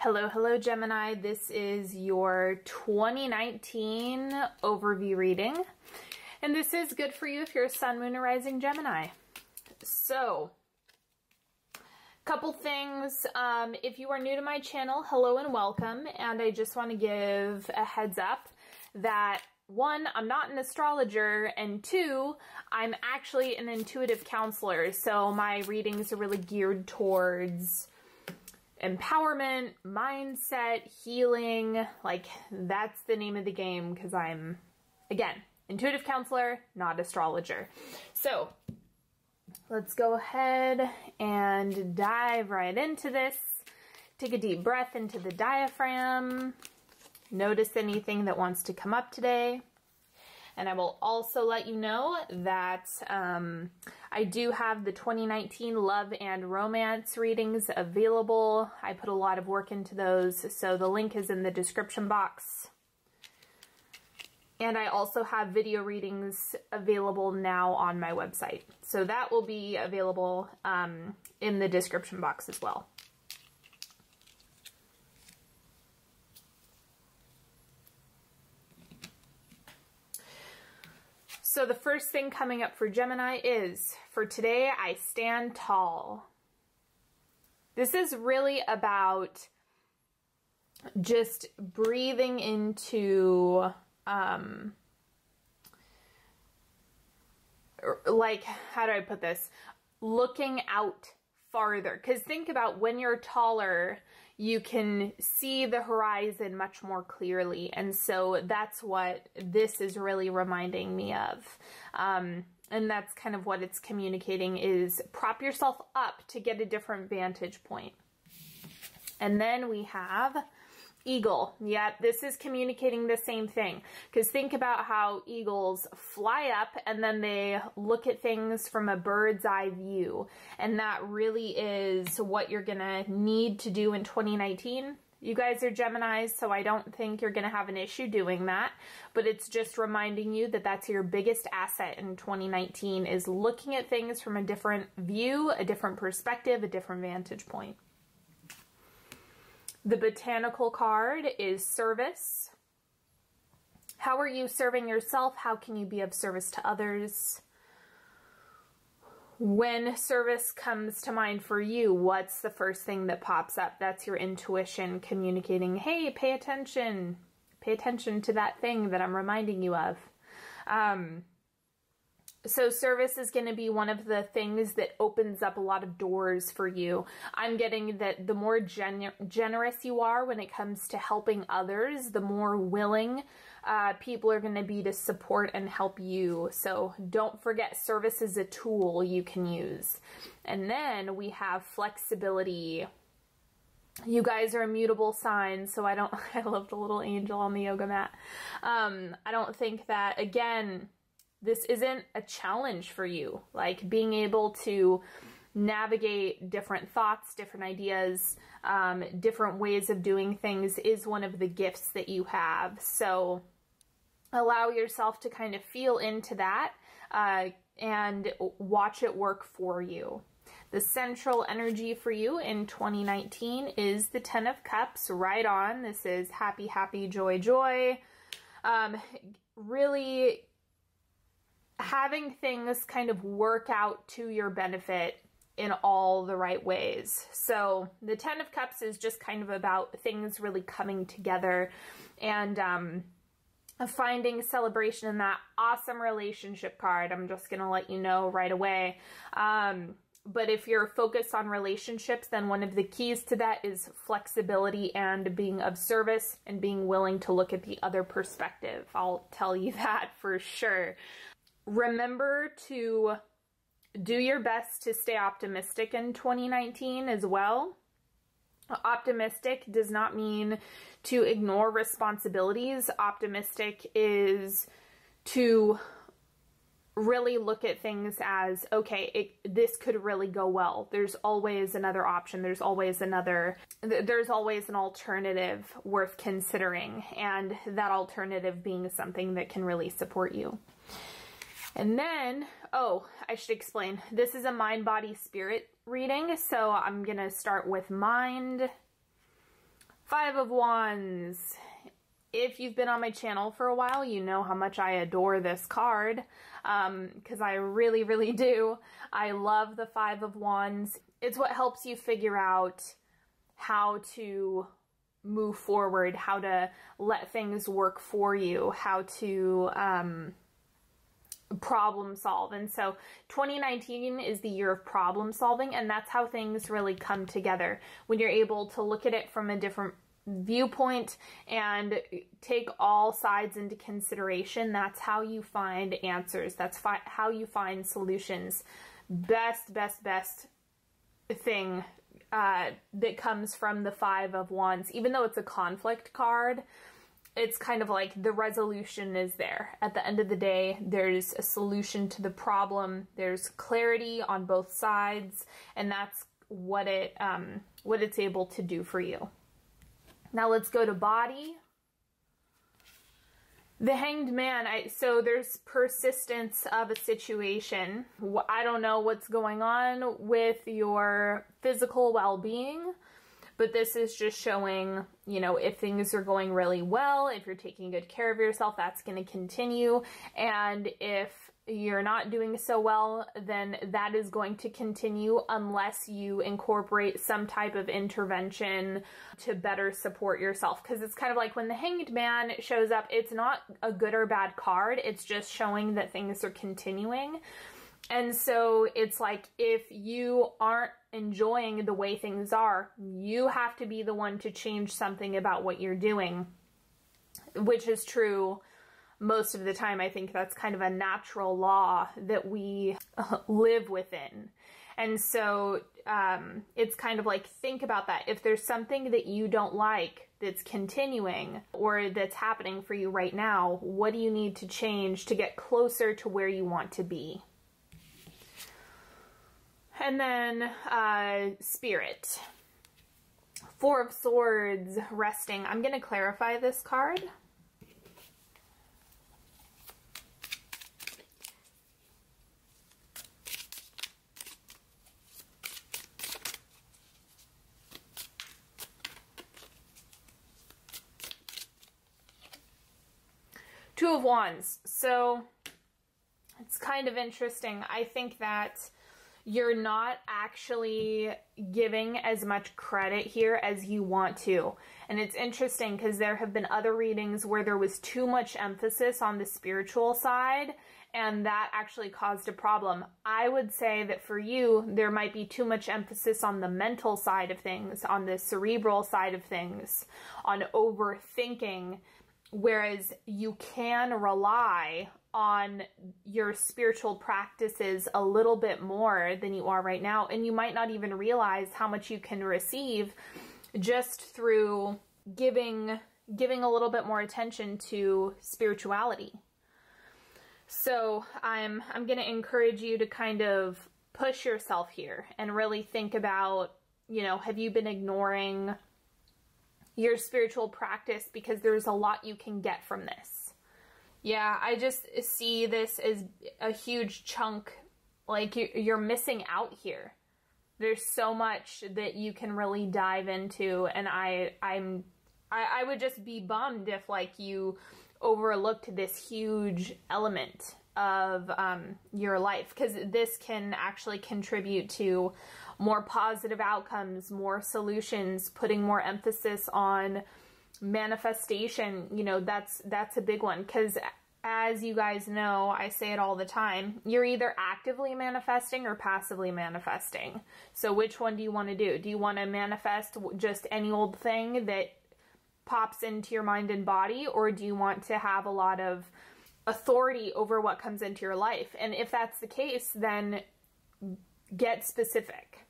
Hello, hello Gemini. This is your 2019 overview reading. And this is good for you if you're a Sun, Moon, or Rising Gemini. So, couple things. If you are new to my channel, hello and welcome. And I just want to give a heads up that one, I'm not an astrologer, and two, I'm actually an intuitive counselor. So my readings are really geared towards empowerment, mindset, healing. Like, that's the name of the game, because I'm, again, intuitive counselor, not astrologer. So let's go ahead and dive right into this. Take a deep breath into the diaphragm. Notice anything that wants to come up today. And I will also let you know that I do have the 2019 love and romance readings available. I put a lot of work into those, so the link is in the description box. And I also have video readings available now on my website. So that will be available in the description box as well. So the first thing coming up for Gemini is, for today, I stand tall. This is really about just breathing into, like, how do I put this? Looking out farther. Because think about when you're taller, you can see the horizon much more clearly. And so that's what this is really reminding me of. And that's kind of what it's communicating, is prop yourself up to get a different vantage point. And then we have eagle. Yeah, this is communicating the same thing, because think about how eagles fly up and then they look at things from a bird's eye view. And that really is what you're gonna need to do in 2019. You guys are Geminis, so I don't think you're gonna have an issue doing that, but it's just reminding you that that's your biggest asset in 2019, is looking at things from a different view, a different perspective, a different vantage point. The botanical card is service. How are you serving yourself? How can you be of service to others? When service comes to mind for you, what's the first thing that pops up? That's your intuition communicating, hey, pay attention. Pay attention to that thing that I'm reminding you of. So service is going to be one of the things that opens up a lot of doors for you. I'm getting that the more generous you are when it comes to helping others, the more willing people are going to be to support and help you. So don't forget, service is a tool you can use. And then we have flexibility. You guys are immutable signs, so I love the little angel on the yoga mat. I don't think that, again, this isn't a challenge for you. Like, being able to navigate different thoughts, different ideas, different ways of doing things is one of the gifts that you have. So allow yourself to kind of feel into that and watch it work for you. The central energy for you in 2019 is the 10 of Cups, right on. This is happy, happy, joy, joy. Really having things kind of work out to your benefit in all the right ways. So the 10 of Cups is just kind of about things really coming together and finding celebration in that awesome relationship card. I'm just going to let you know right away. But if you're focused on relationships, then one of the keys to that is flexibility and being of service and being willing to look at the other perspective. I'll tell you that for sure. Remember to do your best to stay optimistic in 2019 as well. Optimistic does not mean to ignore responsibilities. Optimistic is to really look at things as, okay, this could really go well. There's always another option. There's always an alternative worth considering, and that alternative being something that can really support you. And then, oh, I should explain, this is a mind, body, spirit reading. So I'm going to start with mind. Five of Wands. If you've been on my channel for a while, you know how much I adore this card, because I really, really do. I love the Five of Wands. It's what helps you figure out how to move forward, how to let things work for you, how to problem solve. And so 2019 is the year of problem solving, and that's how things really come together. When you're able to look at it from a different viewpoint and take all sides into consideration, that's how you find answers. That's how you find solutions. Best thing that comes from the Five of Wands. Even though it's a conflict card, it's kind of like the resolution is there. At the end of the day, there's a solution to the problem. There's clarity on both sides, and that's what it's able to do for you. Now let's go to body. The Hanged Man. So there's persistence of a situation. I don't know what's going on with your physical well-being, but this is just showing, you know, if things are going really well, if you're taking good care of yourself, that's going to continue. And if you're not doing so well, then that is going to continue unless you incorporate some type of intervention to better support yourself. Because it's kind of like when the Hanged Man shows up, it's not a good or bad card. It's just showing that things are continuing. And so it's like, if you aren't enjoying the way things are, you have to be the one to change something about what you're doing, which is true most of the time. I think that's kind of a natural law that we live within. And so it's kind of like, think about that. If there's something that you don't like that's continuing or that's happening for you right now, what do you need to change to get closer to where you want to be? And then Spirit. Four of Swords, resting. I'm going to clarify this card. Two of Wands. So it's kind of interesting. I think that you're not actually giving as much credit here as you want to. And it's interesting because there have been other readings where there was too much emphasis on the spiritual side, and that actually caused a problem. I would say that for you, there might be too much emphasis on the mental side of things, on the cerebral side of things, on overthinking, whereas you can rely on your spiritual practices a little bit more than you are right now. And you might not even realize how much you can receive just through giving a little bit more attention to spirituality. So I'm going to encourage you to kind of push yourself here and really think about, you know, have you been ignoring your spiritual practice? Because there's a lot you can get from this. Yeah, I just see this as a huge chunk, like you're missing out here. There's so much that you can really dive into, and I would just be bummed if like you overlooked this huge element of your life, because this can actually contribute to more positive outcomes, more solutions, putting more emphasis on manifestation. You know, that's a big one, because as you guys know, I say it all the time, you're either actively manifesting or passively manifesting. So which one do you want to do? Do you want to manifest just any old thing that pops into your mind and body, or do you want to have a lot of authority over what comes into your life? And if that's the case, then get specific.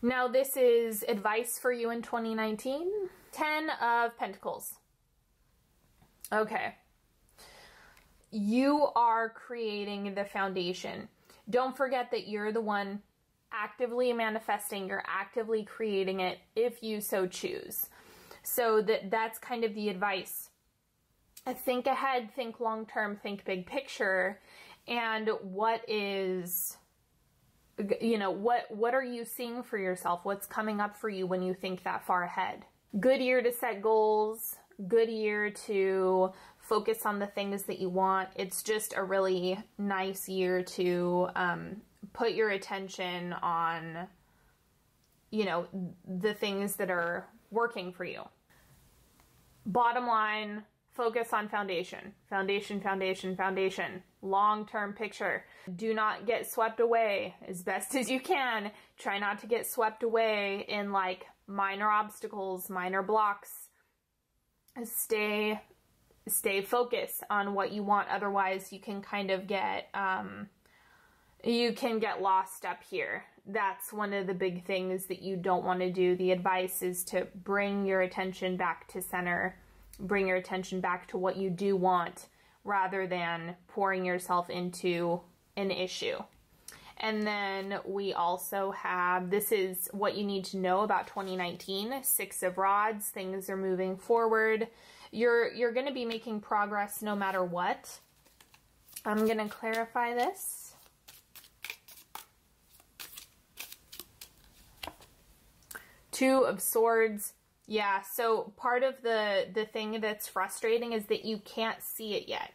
Now this is advice for you in 2019. 10 of Pentacles. Okay. You are creating the foundation. Don't forget that you're the one actively manifesting. You're actively creating it if you so choose. So that's kind of the advice. Think ahead, think long term, think big picture. And what is you know, what are you seeing for yourself? What's coming up for you when you think that far ahead? Good year to set goals, good year to focus on the things that you want. It's just a really nice year to put your attention on, you know, the things that are working for you. Bottom line, focus on foundation. Foundation, foundation, foundation. Long-term picture. Do not get swept away as best as you can. Try not to get swept away in like minor obstacles, minor blocks. Stay focused on what you want. Otherwise, you can kind of get, you can get lost up here. That's one of the big things that you don't want to do. The advice is to bring your attention back to center. Bring your attention back to what you do want rather than pouring yourself into an issue. And then we also have, this is what you need to know about 2019, 6 of Rods. Things are moving forward. You're going to be making progress no matter what. I'm going to clarify this. Two of Swords. Yeah, so part of the thing that's frustrating is that you can't see it yet.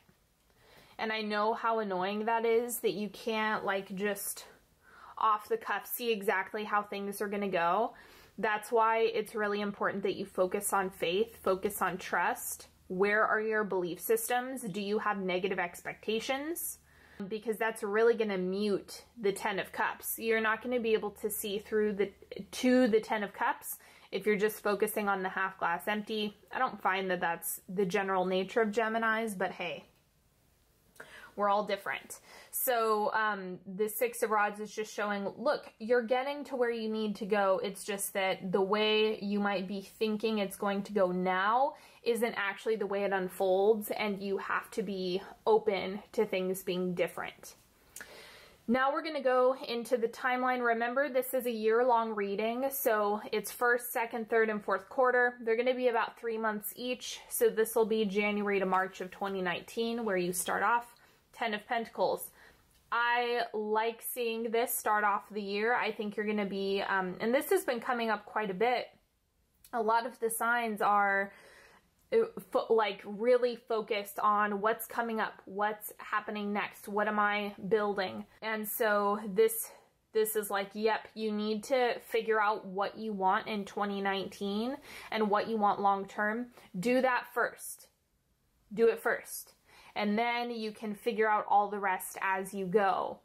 And I know how annoying that is, that you can't like just off the cuff see exactly how things are going to go. That's why it's really important that you focus on faith, focus on trust. Where are your belief systems? Do you have negative expectations? Because that's really going to mute the 10 of Cups. You're not going to be able to see through to the 10 of Cups if you're just focusing on the half glass empty. I don't find that that's the general nature of Geminis, but hey, we're all different. So the 6 of Rods is just showing, look, you're getting to where you need to go. It's just that the way you might be thinking it's going to go now isn't actually the way it unfolds, and you have to be open to things being different. Now we're going to go into the timeline. Remember, this is a year-long reading, so it's first, second, third, and fourth quarter. They're going to be about 3 months each, so this will be January to March of 2019, where you start off. 10 of Pentacles. I like seeing this start off the year. I think you're going to be, and this has been coming up quite a bit. A lot of the signs are like really focused on what's coming up, what's happening next, what am I building? And so this is like, yep, you need to figure out what you want in 2019 and what you want long term. Do that first. Do it first. And then you can figure out all the rest as you go.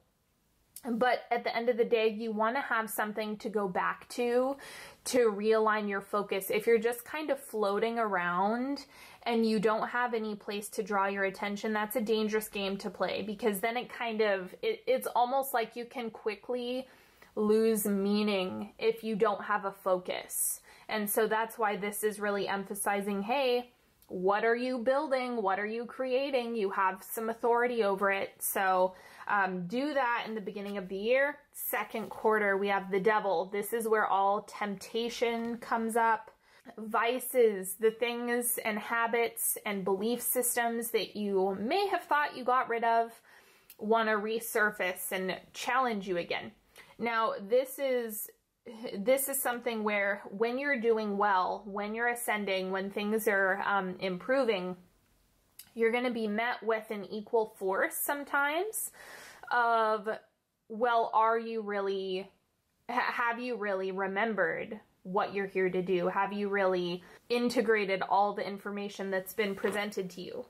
But at the end of the day, you want to have something to go back to realign your focus. If you're just kind of floating around and you don't have any place to draw your attention, that's a dangerous game to play, because then it's almost like you can quickly lose meaning if you don't have a focus. And so that's why this is really emphasizing, hey, what are you building? What are you creating? You have some authority over it. So do that in the beginning of the year. Second quarter, we have the Devil. This is where all temptation comes up. Vices, the things and habits and belief systems that you may have thought you got rid of, want to resurface and challenge you again. Now, this is something where when you're doing well, when you're ascending, when things are improving, you're going to be met with an equal force sometimes of, well, have you really remembered what you're here to do? Have you really integrated all the information that's been presented to you?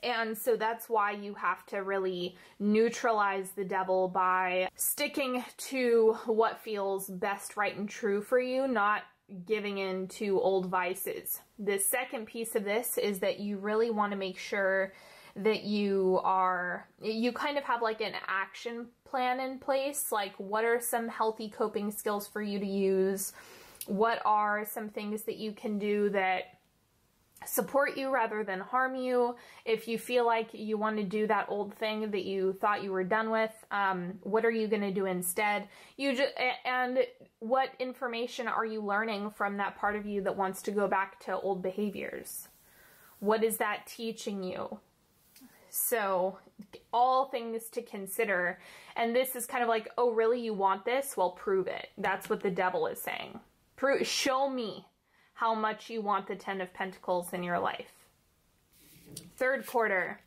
And so that's why you have to really neutralize the devil by sticking to what feels best, right, and true for you, not giving in to old vices. The second piece of this is that you really want to make sure that you kind of have like an action plan in place. Like, what are some healthy coping skills for you to use? What are some things that you can do that support you rather than harm you? If you feel like you want to do that old thing that you thought you were done with, what are you going to do instead? And what information are you learning from that part of you that wants to go back to old behaviors? What is that teaching you? So all things to consider. And this is kind of like, oh, really? You want this? Well, prove it. That's what the devil is saying. Show me how much you want the 10 of Pentacles in your life. Third quarter,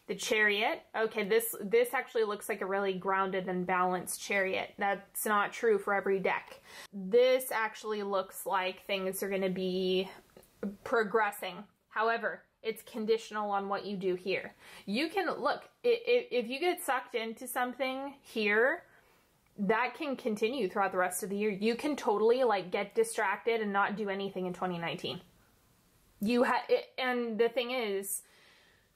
the Chariot. Okay, this actually looks like a really grounded and balanced Chariot. That's not true for every deck. This actually looks like things are going to be progressing. However, it's conditional on what you do here. You can, look, if you get sucked into something here, that can continue throughout the rest of the year. You can totally like get distracted and not do anything in 2019. And the thing is,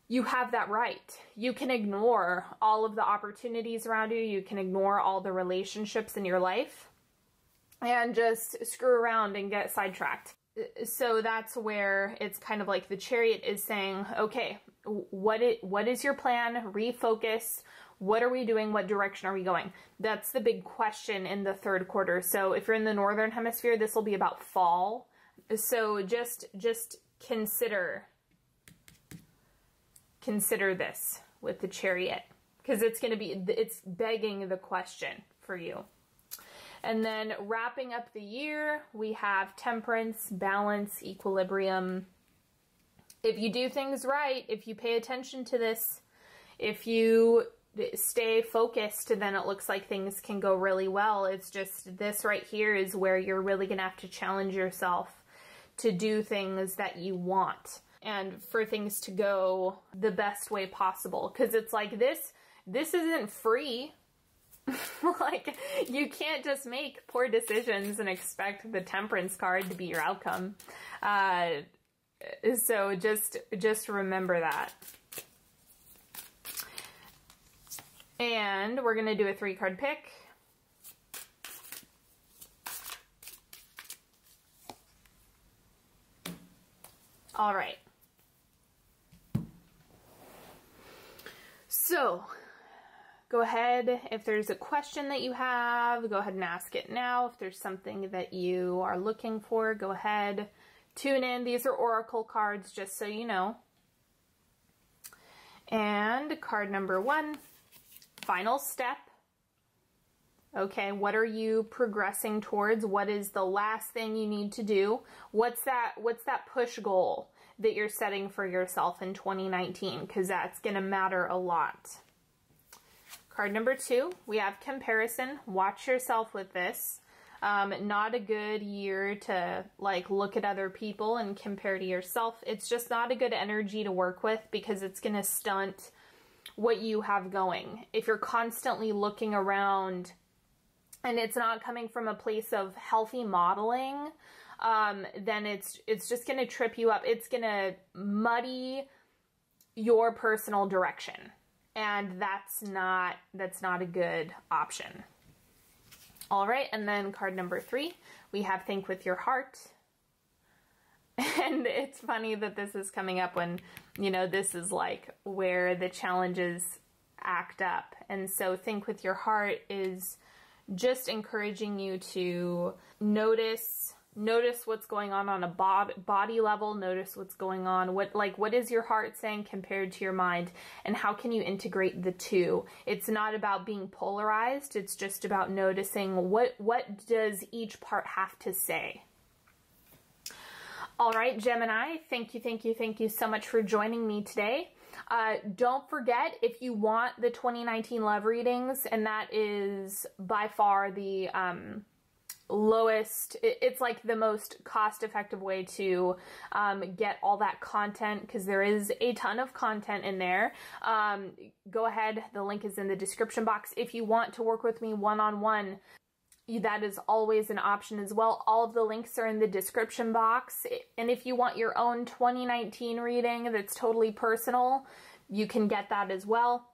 you have that right. You can ignore all of the opportunities around you. You can ignore all the relationships in your life and just screw around and get sidetracked. So that's where it's kind of like the Chariot is saying, okay, what is your plan? Refocus. What are we doing? What direction are we going? That's the big question in the third quarter. So if you're in the Northern Hemisphere, this will be about fall. So just consider this with the Chariot, because it's begging the question for you. And then wrapping up the year, we have Temperance, balance, equilibrium. If you do things right, if you pay attention to this, if you stay focused, then it looks like things can go really well. It's just this right here is where you're really going to have to challenge yourself to do things that you want and for things to go the best way possible. Because it's like this isn't free. Like, you can't just make poor decisions and expect the Temperance card to be your outcome. So just remember that. And we're going to do a 3-card pick. All right. So, go ahead, if there's a question that you have, go ahead and ask it now. If there's something that you are looking for, go ahead, tune in. These are oracle cards, just so you know. And card number 1. Final step. Okay, what are you progressing towards? What is the last thing you need to do? What's that push goal that you're setting for yourself in 2019? Because that's going to matter a lot. Card number 2, we have comparison. Watch yourself with this. Not a good year to like look at other people and compare to yourself. It's just not a good energy to work with because it's going to stunt what you have going. If you're constantly looking around and it's not coming from a place of healthy modeling, then it's just going to trip you up. It's going to muddy your personal direction. And that's not a good option. All right, and then card number 3, we have Think with Your Heart. And it's funny that this is coming up when, you know, this is like where the challenges act up. And so Think with Your Heart is just encouraging you to notice what's going on a body level, notice what's going on, what is your heart saying compared to your mind, and how can you integrate the two. It's not about being polarized, it's just about noticing what does each part have to say. All right, Gemini, thank you so much for joining me today. Don't forget, if you want the 2019 love readings, and that is by far the lowest, it's like the most cost-effective way to get all that content, because there is a ton of content in there. Go ahead, the link is in the description box. If you want to work with me one-on-one, that is always an option as well. All of the links are in the description box. And if you want your own 2019 reading that's totally personal, you can get that as well.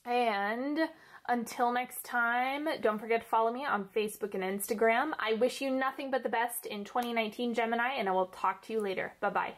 And until next time, don't forget to follow me on Facebook and Instagram. I wish you nothing but the best in 2019, Gemini, and I will talk to you later. Bye-bye.